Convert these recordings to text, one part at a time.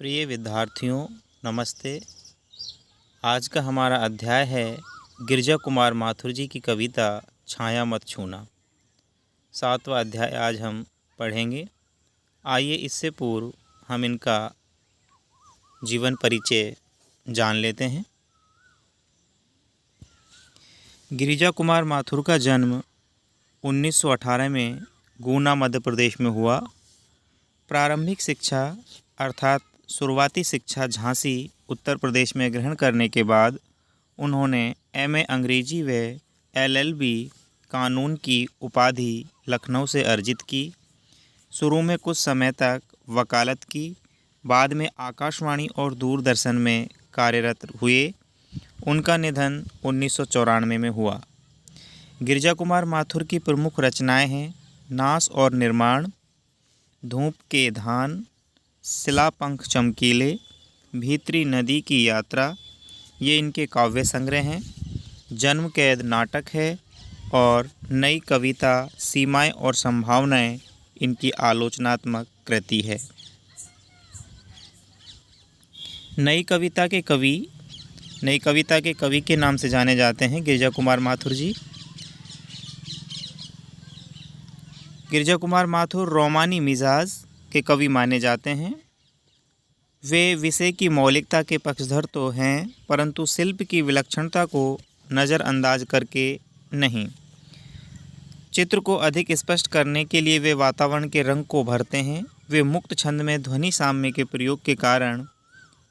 प्रिय विद्यार्थियों, नमस्ते। आज का हमारा अध्याय है गिरिजा कुमार माथुर जी की कविता छाया मत छूना। 7वां अध्याय आज हम पढ़ेंगे। आइए इससे पूर्व हम इनका जीवन परिचय जान लेते हैं। गिरिजा कुमार माथुर का जन्म 1918 में गुना मध्य प्रदेश में हुआ। प्रारंभिक शिक्षा अर्थात शुरुआती शिक्षा झांसी उत्तर प्रदेश में ग्रहण करने के बाद उन्होंने एमए अंग्रेजी व एलएलबी कानून की उपाधि लखनऊ से अर्जित की। शुरू में कुछ समय तक वकालत की, बाद में आकाशवाणी और दूरदर्शन में कार्यरत हुए। उनका निधन 1994 में हुआ। गिरिजा कुमार माथुर की प्रमुख रचनाएं हैं नाश और निर्माण, धूप के धान, शिलापंख चमकीले, भीतरी नदी की यात्रा, ये इनके काव्य संग्रह हैं। जन्म कैद नाटक है और नई कविता सीमाएं और संभावनाएं इनकी आलोचनात्मक कृति है। नई कविता के कवि के नाम से जाने जाते हैं गिरिजा कुमार माथुर जी। गिरिजा कुमार माथुर रोमानी मिजाज के कवि माने जाते हैं। वे विषय की मौलिकता के पक्षधर तो हैं, परंतु शिल्प की विलक्षणता को नज़रअंदाज करके नहीं। चित्र को अधिक स्पष्ट करने के लिए वे वातावरण के रंग को भरते हैं। वे मुक्त छंद में ध्वनि साम्य के प्रयोग के कारण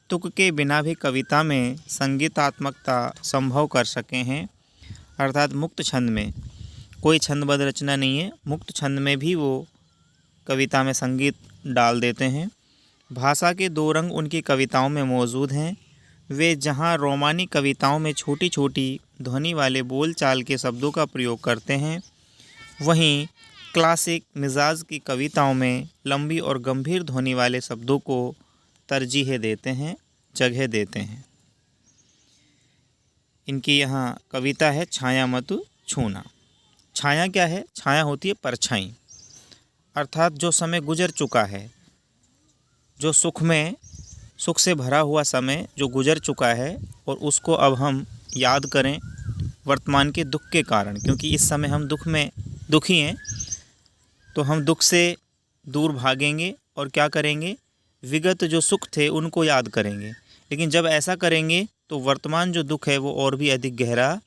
तुक के बिना भी कविता में संगीतात्मकता संभव कर सके हैं। अर्थात मुक्त छंद में कोई छंदबद्ध रचना नहीं है, मुक्त छंद में भी वो कविता में संगीत डाल देते हैं। भाषा के दो रंग उनकी कविताओं में मौजूद हैं। वे जहाँ रोमानी कविताओं में छोटी छोटी ध्वनि वाले बोल चाल के शब्दों का प्रयोग करते हैं, वहीं क्लासिक मिजाज की कविताओं में लंबी और गंभीर ध्वनि वाले शब्दों को तरजीह देते हैं, जगह देते हैं। इनकी यहाँ कविता है छाया मत छूना। छाया क्या है? छाया होती है परछाई, अर्थात जो समय गुजर चुका है, जो सुख से भरा हुआ समय जो गुजर चुका है और उसको अब हम याद करें वर्तमान के दुख के कारण, क्योंकि इस समय हम दुखी हैं, तो हम दुख से दूर भागेंगे और क्या करेंगे, विगत जो सुख थे उनको याद करेंगे। लेकिन जब ऐसा करेंगे तो वर्तमान जो दुख है वो और भी अधिक गहरा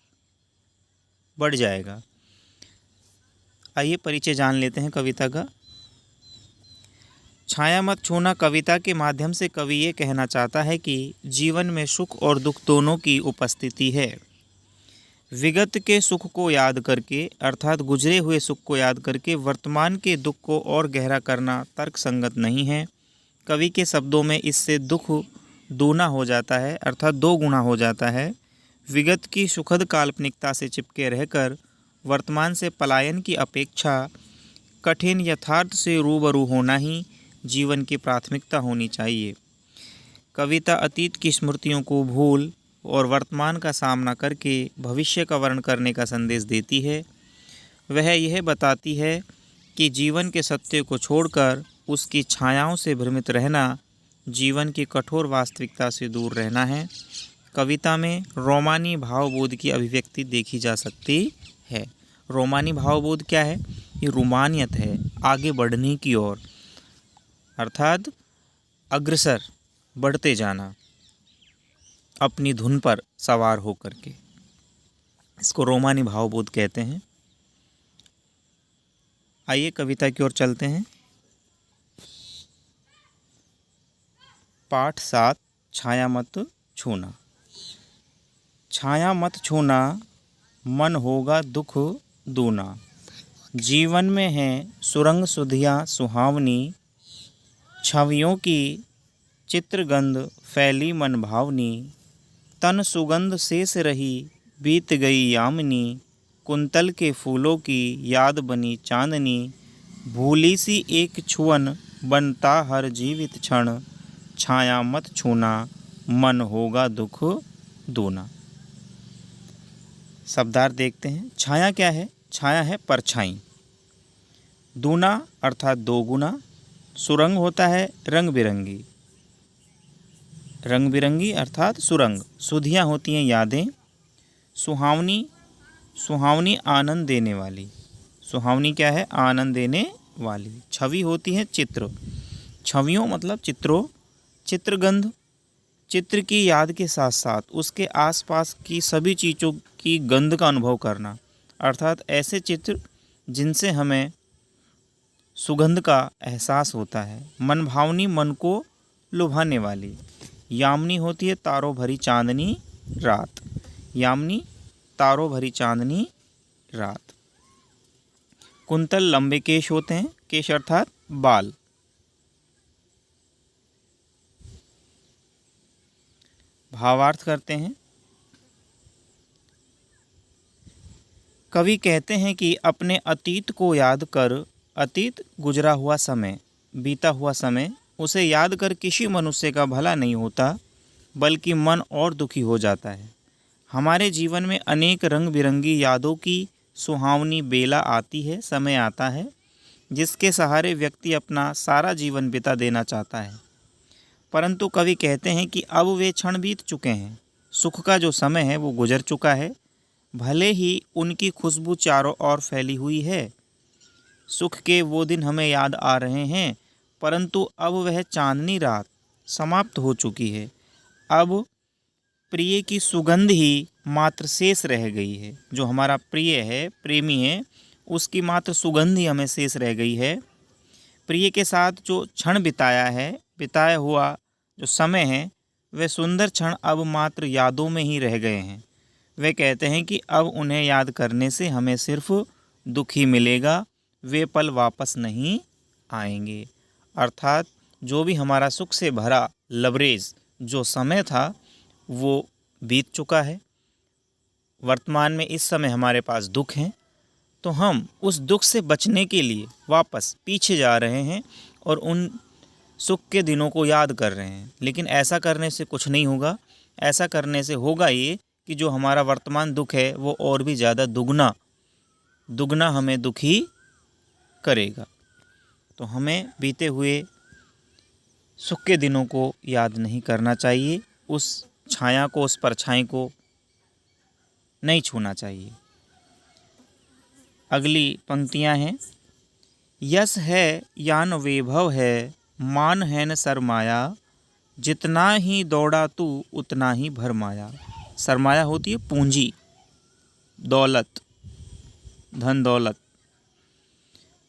बढ़ जाएगा। आइए परिचय जान लेते हैं कविता का। छाया मत छूना कविता के माध्यम से कवि ये कहना चाहता है कि जीवन में सुख और दुख दोनों की उपस्थिति है। विगत के सुख को याद करके अर्थात गुजरे हुए सुख को याद करके वर्तमान के दुख को और गहरा करना तर्कसंगत नहीं है। कवि के शब्दों में इससे दुख दूना हो जाता है, अर्थात दो गुना हो जाता है। विगत की सुखद काल्पनिकता से चिपके रहकर वर्तमान से पलायन की अपेक्षा कठिन यथार्थ से रूबरू होना ही जीवन की प्राथमिकता होनी चाहिए। कविता अतीत की स्मृतियों को भूल और वर्तमान का सामना करके भविष्य का वर्ण करने का संदेश देती है। वह यह बताती है कि जीवन के सत्य को छोड़कर उसकी छायाओं से भ्रमित रहना जीवन की कठोर वास्तविकता से दूर रहना है। कविता में रोमानी भावबोध की अभिव्यक्ति देखी जा सकती है। रोमानी भावबोध क्या है? ये रोमानियत है, आगे बढ़ने की ओर, अर्थात अग्रसर बढ़ते जाना अपनी धुन पर सवार होकर के, इसको रोमानी भावबोध कहते हैं। आइए कविता की ओर चलते हैं। पाठ 7 छाया मत छूना। छाया मत छूना मन होगा दुख दूना। जीवन में है सुरंग सुधियाँ सुहावनी। छवियों की चित्रगंध फैली मन भावनी। तन सुगंध शेष रही बीत गई यामिनी। कुंतल के फूलों की याद बनी चांदनी। भूली सी एक छुअन बनता हर जीवित क्षण। छाया मत छूना मन होगा दुख दूना। शब्दार्थ देखते हैं। छाया क्या है? छाया है परछाई। दूना अर्थात दो गुना। सुरंग होता है रंग बिरंगी। रंग बिरंगी अर्थात सुरंग। सुधियाँ होती हैं यादें। सुहावनी, सुहावनी आनंद देने वाली। सुहावनी क्या है? आनंद देने वाली। छवि होती है चित्र। छवियों मतलब चित्रों। चित्रगंध, चित्र की याद के साथ साथ उसके आसपास की सभी चीज़ों की गंध का अनुभव करना, अर्थात ऐसे चित्र जिनसे हमें सुगंध का एहसास होता है। मनभावनी, मन को लुभाने वाली। यामिनी होती है तारों भरी चांदनी रात। यामिनी, तारों भरी चांदनी रात। कुंतल, लंबे केश होते हैं। केश अर्थात बाल। भावार्थ करते हैं। कवि कहते हैं कि अपने अतीत को याद कर, अतीत गुजरा हुआ समय, बीता हुआ समय, उसे याद कर किसी मनुष्य का भला नहीं होता, बल्कि मन और दुखी हो जाता है। हमारे जीवन में अनेक रंग बिरंगी यादों की सुहावनी बेला आती है, समय आता है, जिसके सहारे व्यक्ति अपना सारा जीवन बिता देना चाहता है। परंतु कवि कहते हैं कि अब वे क्षण बीत चुके हैं। सुख का जो समय है वो गुजर चुका है। भले ही उनकी खुशबू चारों ओर फैली हुई है, सुख के वो दिन हमें याद आ रहे हैं, परंतु अब वह चांदनी रात समाप्त हो चुकी है। अब प्रिय की सुगंध ही मात्र शेष रह गई है। जो हमारा प्रिय है, प्रेमी है, उसकी मात्र सुगंध ही हमें शेष रह गई है। प्रिय के साथ जो क्षण बिताया है, बिताया हुआ जो समय है, वे सुंदर क्षण अब मात्र यादों में ही रह गए हैं। वे कहते हैं कि अब उन्हें याद करने से हमें सिर्फ दुख ही मिलेगा, वे पल वापस नहीं आएंगे। अर्थात जो भी हमारा सुख से भरा लबरेज जो समय था वो बीत चुका है। वर्तमान में इस समय हमारे पास दुख हैं, तो हम उस दुख से बचने के लिए वापस पीछे जा रहे हैं और उन सुख के दिनों को याद कर रहे हैं। लेकिन ऐसा करने से कुछ नहीं होगा। ऐसा करने से होगा ये कि जो हमारा वर्तमान दुख है वो और भी ज़्यादा दुगना हमें दुखी करेगा। तो हमें बीते हुए सुख के दिनों को याद नहीं करना चाहिए, उस छाया को, उस परछाई को नहीं छूना चाहिए। अगली पंक्तियां हैं। यश है यान वैभव है, मान है न सरमाया, जितना ही दौड़ा तू उतना ही भरमाया। सरमाया होती है पूंजी, दौलत, धन दौलत।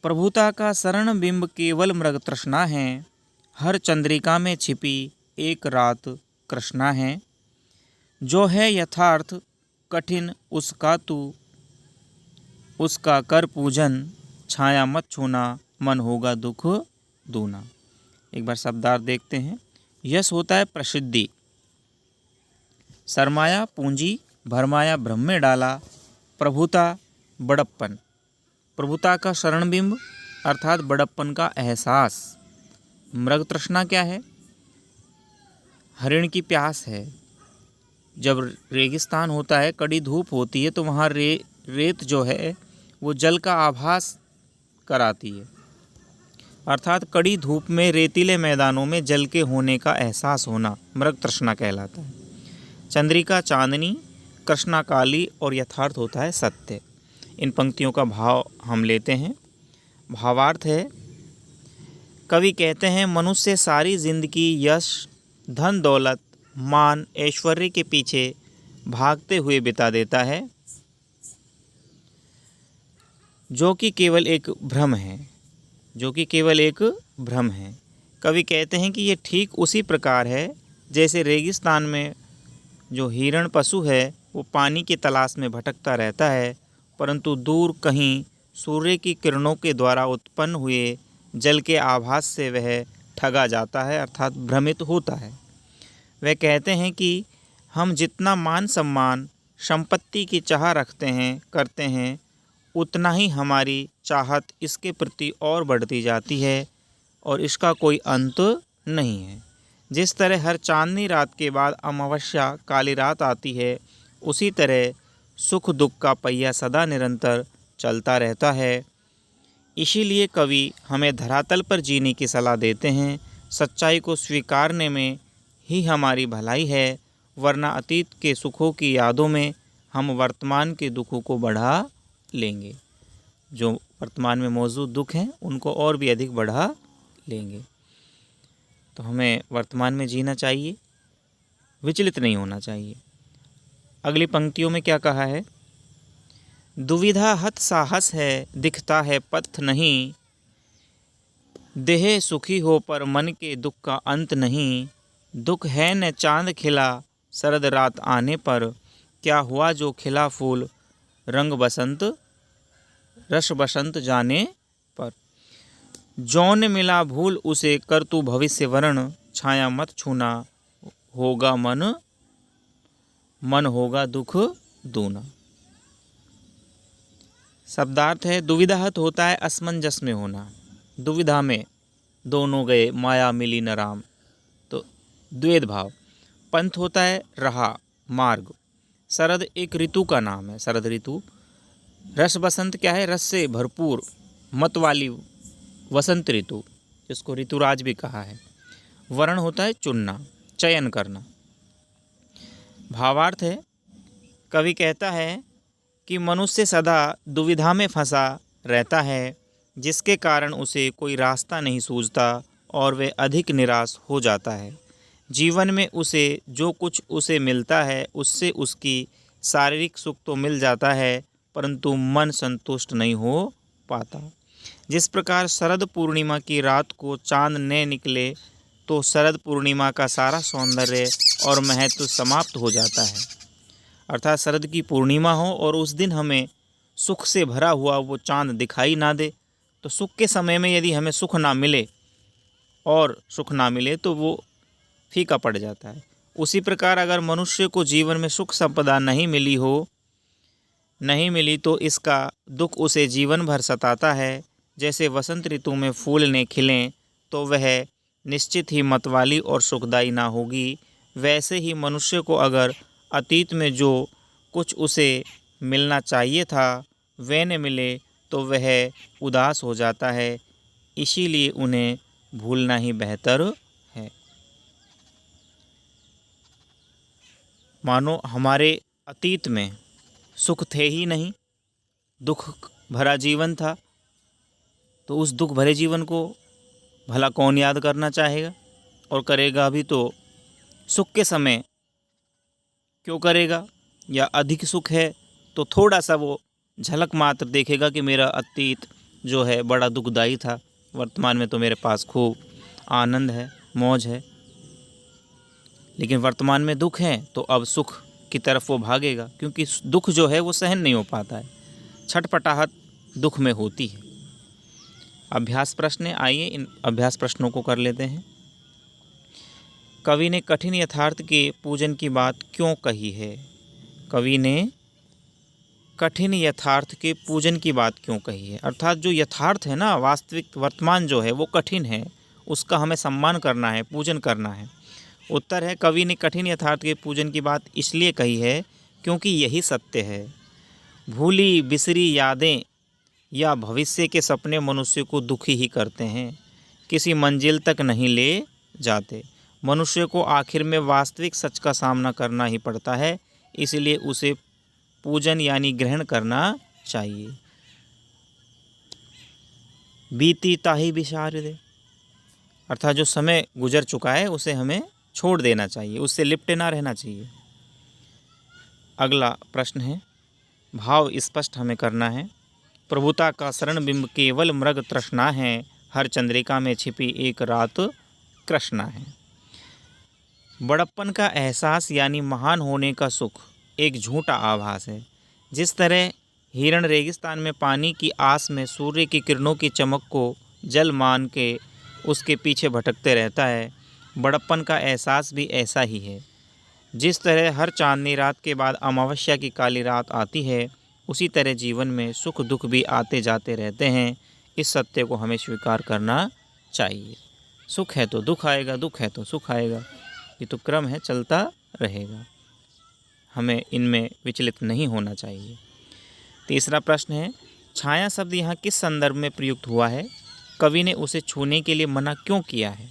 प्रभुता का शरण बिंब केवल मृग तृष्णा है, हर चंद्रिका में छिपी एक रात कृष्णा है। जो है यथार्थ कठिन उसका तू, उसका कर पूजन, छाया मत छूना, मन होगा दुख दूना। एक बार शब्दार्थ देखते हैं। यश होता है प्रसिद्धि, सरमाया पूंजी, भरमाया भ्रम में डाला, प्रभुता बड़प्पन। प्रभुता का शरणबिंब अर्थात बड़प्पन का एहसास। मृग तृष्णा क्या है? हरिण की प्यास है। जब रेगिस्तान होता है, कड़ी धूप होती है, तो वहाँ रेत जो है वो जल का आभास कराती है। अर्थात कड़ी धूप में रेतीले मैदानों में जल के होने का एहसास होना मृग तृष्णा कहलाता है। चंद्रिका चांदनी, कृष्णा काली और यथार्थ होता है सत्य। इन पंक्तियों का भाव हम लेते हैं। भावार्थ है, कवि कहते हैं मनुष्य सारी जिंदगी यश, धन दौलत, मान, ऐश्वर्य के पीछे भागते हुए बिता देता है, जो कि केवल एक भ्रम है, जो कि केवल एक भ्रम है। कवि कहते हैं कि ये ठीक उसी प्रकार है जैसे रेगिस्तान में जो हिरण पशु है वो पानी की तलाश में भटकता रहता है, परंतु दूर कहीं सूर्य की किरणों के द्वारा उत्पन्न हुए जल के आभास से वह ठगा जाता है, अर्थात भ्रमित होता है। वह कहते हैं कि हम जितना मान सम्मान, संपत्ति की चाह रखते हैं, करते हैं, उतना ही हमारी चाहत इसके प्रति और बढ़ती जाती है और इसका कोई अंत नहीं है। जिस तरह हर चांदनी रात के बाद अमावस्या काली रात आती है, उसी तरह सुख दुख का पहिया सदा निरंतर चलता रहता है। इसीलिए कवि हमें धरातल पर जीने की सलाह देते हैं, सच्चाई को स्वीकारने में ही हमारी भलाई है, वरना अतीत के सुखों की यादों में हम वर्तमान के दुखों को बढ़ा लेंगे। जो वर्तमान में मौजूद दुख हैं उनको और भी अधिक बढ़ा लेंगे। तो हमें वर्तमान में जीना चाहिए, विचलित नहीं होना चाहिए। अगली पंक्तियों में क्या कहा है? दुविधा हत साहस है, दिखता है पथ नहीं, देह सुखी हो पर मन के दुख का अंत नहीं। दुख है न चांद खिला शरद रात आने पर, क्या हुआ जो खिला फूल रंग बसंत रस बसंत जाने पर। जौन मिला भूल उसे कर तू भविष्य वर्ण, छाया मत छूना होगा मन, मन होगा दुख दूना। शब्दार्थ है दुविधाहत होता है असमंजस में होना, दुविधा में दोनों गए माया मिली न राम, तो द्वैध भाव। पंथ होता है राह मार्ग। शरद एक ऋतु का नाम है, शरद ऋतु। रस बसंत क्या है? रस से भरपूर मत वाली वसंत ऋतु, जिसको ऋतुराज भी कहा है। वर्ण होता है चुनना, चयन करना। भावार्थ है, कवि कहता है कि मनुष्य सदा दुविधा में फंसा रहता है, जिसके कारण उसे कोई रास्ता नहीं सूझता और वह अधिक निराश हो जाता है। जीवन में उसे जो कुछ उसे मिलता है उससे उसकी शारीरिक सुख तो मिल जाता है, परंतु मन संतुष्ट नहीं हो पाता। जिस प्रकार शरद पूर्णिमा की रात को चांद न निकले तो शरद पूर्णिमा का सारा सौंदर्य और महत्व समाप्त हो जाता है। अर्थात शरद की पूर्णिमा हो और उस दिन हमें सुख से भरा हुआ वो चांद दिखाई ना दे, तो सुख के समय में यदि हमें सुख ना मिले और सुख ना मिले तो वो फीका पड़ जाता है। उसी प्रकार अगर मनुष्य को जीवन में सुख संपदा नहीं मिली तो इसका दुख उसे जीवन भर सताता है। जैसे वसंत ऋतु में फूल ने खिलें तो वह निश्चित ही मतवाली और सुखदायी ना होगी, वैसे ही मनुष्य को अगर अतीत में जो कुछ उसे मिलना चाहिए था वह न मिले तो वह उदास हो जाता है। इसीलिए उन्हें भूलना ही बेहतर है। मानो हमारे अतीत में सुख थे ही नहीं, दुख भरा जीवन था, तो उस दुख भरे जीवन को भला कौन याद करना चाहेगा और करेगा भी तो सुख के समय क्यों करेगा। या अधिक सुख है तो थोड़ा सा वो झलक मात्र देखेगा कि मेरा अतीत जो है बड़ा दुखदाई था, वर्तमान में तो मेरे पास खूब आनंद है, मौज है। लेकिन वर्तमान में दुख है तो अब सुख की तरफ वो भागेगा, क्योंकि दुख जो है वो सहन नहीं हो पाता है, छटपटाहट दुख में होती है। अभ्यास प्रश्न, आइए इन अभ्यास प्रश्नों को कर लेते हैं। कवि ने कठिन यथार्थ के पूजन की बात क्यों कही है? कवि ने कठिन यथार्थ के पूजन की बात क्यों कही है? अर्थात जो यथार्थ है ना, वास्तविक वर्तमान जो है वो कठिन है, उसका हमें सम्मान करना है, पूजन करना है। उत्तर है, कवि ने कठिन यथार्थ के पूजन की बात इसलिए कही है क्योंकि यही सत्य है। भूली बिसरी यादें या भविष्य के सपने मनुष्य को दुखी ही करते हैं, किसी मंजिल तक नहीं ले जाते। मनुष्य को आखिर में वास्तविक सच का सामना करना ही पड़ता है, इसलिए उसे पूजन यानी ग्रहण करना चाहिए। बीती ताही विशारदे, अर्थात जो समय गुजर चुका है उसे हमें छोड़ देना चाहिए, उससे लिपटे ना रहना चाहिए। अगला प्रश्न है, भाव स्पष्ट हमें करना है। प्रभुता का शरण बिंब केवल मृग तृष्णा है, हर चंद्रिका में छिपी एक रात कृष्णा है। बड़प्पन का एहसास यानी महान होने का सुख एक झूठा आभास है। जिस तरह हिरण रेगिस्तान में पानी की आस में सूर्य की किरणों की चमक को जल मान के उसके पीछे भटकते रहता है, बड़प्पन का एहसास भी ऐसा ही है। जिस तरह हर चांदनी रात के बाद अमावस्या की काली रात आती है, उसी तरह जीवन में सुख दुख भी आते जाते रहते हैं। इस सत्य को हमें स्वीकार करना चाहिए। सुख है तो दुख आएगा, दुख है तो सुख आएगा, ये तो क्रम है, चलता रहेगा। हमें इनमें विचलित नहीं होना चाहिए। तीसरा प्रश्न है, छाया शब्द यहाँ किस संदर्भ में प्रयुक्त हुआ है? कवि ने उसे छूने के लिए मना क्यों किया है?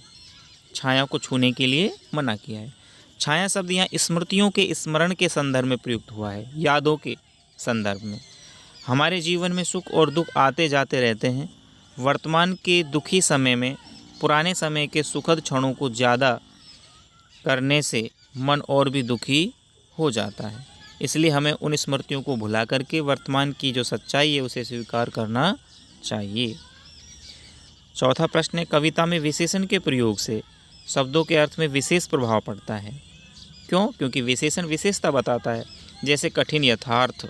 छाया को छूने के लिए मना किया है। छाया शब्द यहाँ स्मृतियों के स्मरण के संदर्भ में प्रयुक्त हुआ है, यादों के संदर्भ में। हमारे जीवन में सुख और दुख आते जाते रहते हैं। वर्तमान के दुखी समय में पुराने समय के सुखद क्षणों को ज़्यादा करने से मन और भी दुखी हो जाता है। इसलिए हमें उन स्मृतियों को भुला करके वर्तमान की जो सच्चाई है उसे स्वीकार करना चाहिए। चौथा प्रश्न है, कविता में विशेषण के प्रयोग से शब्दों के अर्थ में विशेष प्रभाव पड़ता है। क्यों? क्योंकि विशेषण विशेषता बताता है, जैसे कठिन यथार्थ।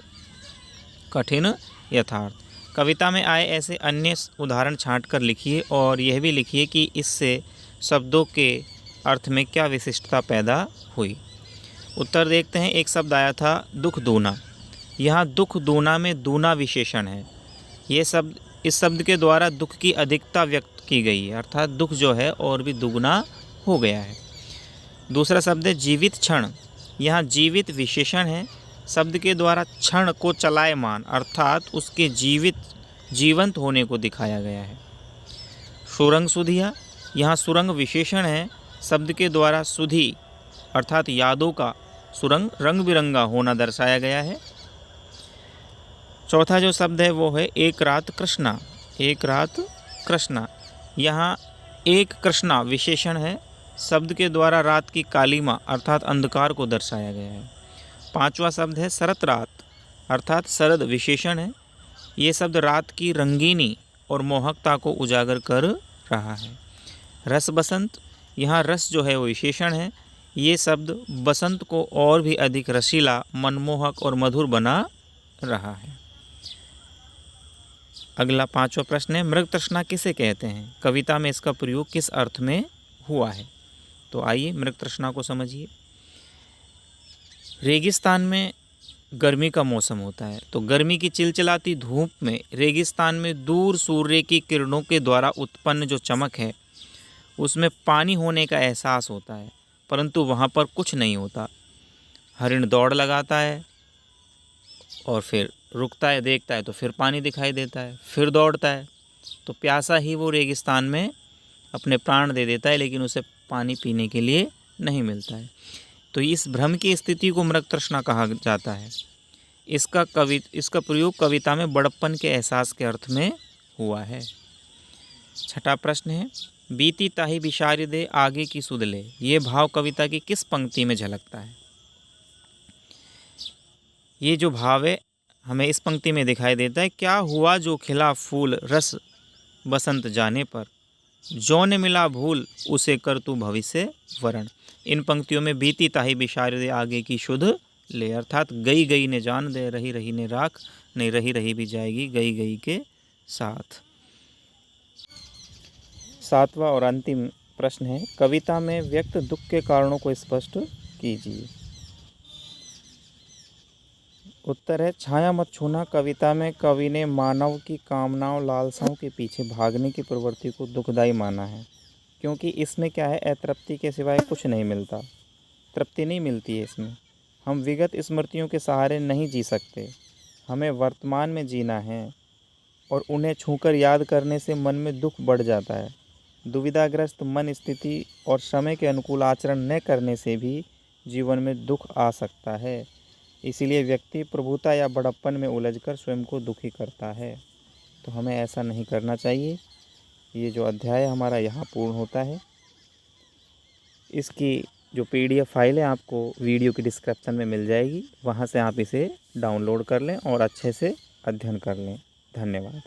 कठिन यथार्थ कविता में आए ऐसे अन्य उदाहरण छांट कर लिखिए और यह भी लिखिए कि इससे शब्दों के अर्थ में क्या विशिष्टता पैदा हुई। उत्तर देखते हैं। एक शब्द आया था दुख दूना। यहाँ दुख दूना में दूना विशेषण है। ये शब्द, इस शब्द के द्वारा दुख की अधिकता व्यक्त की गई है, अर्थात दुख जो है और भी दुगना हो गया है। दूसरा शब्द है जीवित क्षण। यहाँ जीवित विशेषण है। शब्द के द्वारा क्षण को चलायमान अर्थात उसके जीवंत होने को दिखाया गया है। सुरंग सुधिया। यहाँ सुरंग विशेषण है। शब्द के द्वारा सुधि अर्थात यादों का सुरंग रंग बिरंगा होना दर्शाया गया है। चौथा जो शब्द है वो है एक रात कृष्णा। एक रात कृष्णा। यहाँ एक कृष्णा विशेषण है। शब्द के द्वारा रात की कालीमा अर्थात अंधकार को दर्शाया गया है। पांचवा शब्द है शरत रात अर्थात शरद विशेषण है। ये शब्द रात की रंगीनी और मोहकता को उजागर कर रहा है। रस बसंत। यहाँ रस जो है वो विशेषण है। ये शब्द बसंत को और भी अधिक रसीला, मनमोहक और मधुर बना रहा है। अगला पांचवा प्रश्न है, मृग तृष्णा किसे कहते हैं? कविता में इसका प्रयोग किस अर्थ में हुआ है? तो आइए मृग तृष्णा को समझिए। रेगिस्तान में गर्मी का मौसम होता है, तो गर्मी की चिलचिलाती धूप में रेगिस्तान में दूर सूर्य की किरणों के द्वारा उत्पन्न जो चमक है उसमें पानी होने का एहसास होता है, परंतु वहाँ पर कुछ नहीं होता। हरिण दौड़ लगाता है और फिर रुकता है, देखता है तो फिर पानी दिखाई देता है, फिर दौड़ता है, तो प्यासा ही वो रेगिस्तान में अपने प्राण दे देता है, लेकिन उसे पानी पीने के लिए नहीं मिलता है। तो इस भ्रम की स्थिति को मृग तृष्णा कहा जाता है। इसका प्रयोग कविता में बड़प्पन के एहसास के अर्थ में हुआ है। छठा प्रश्न है, बीती ताही बिशारी दे आगे की सुध ले। ये भाव कविता की किस पंक्ति में झलकता है? ये जो भाव है हमें इस पंक्ति में दिखाई देता है, क्या हुआ जो खिला फूल रस बसंत जाने पर, जो ने मिला भूल उसे कर तू भविष्य वरण। इन पंक्तियों में बीती ताही बिशारी दे आगे की शुद्ध ले अर्थात गई गई ने जान दे, रही रही ने राख, नहीं रही रही भी जाएगी गई गई के साथ। सातवां और अंतिम प्रश्न है, कविता में व्यक्त दुख के कारणों को स्पष्ट कीजिए। उत्तर है, छाया मत छूना कविता में कवि ने मानव की कामनाओं लालसाओं के पीछे भागने की प्रवृत्ति को दुखदायी माना है, क्योंकि इसमें क्या है, अतृप्ति के सिवाय कुछ नहीं मिलता, तृप्ति नहीं मिलती है इसमें। हम विगत स्मृतियों के सहारे नहीं जी सकते, हमें वर्तमान में जीना है और उन्हें छूकर याद करने से मन में दुख बढ़ जाता है। दुविधाग्रस्त मन स्थिति और समय के अनुकूल आचरण न करने से भी जीवन में दुख आ सकता है। इसीलिए व्यक्ति प्रभुता या बड़प्पन में उलझकर स्वयं को दुखी करता है, तो हमें ऐसा नहीं करना चाहिए। ये जो अध्याय हमारा यहाँ पूर्ण होता है। इसकी जो PDF फाइल है आपको वीडियो की डिस्क्रिप्शन में मिल जाएगी, वहाँ से आप इसे डाउनलोड कर लें और अच्छे से अध्ययन कर लें। धन्यवाद।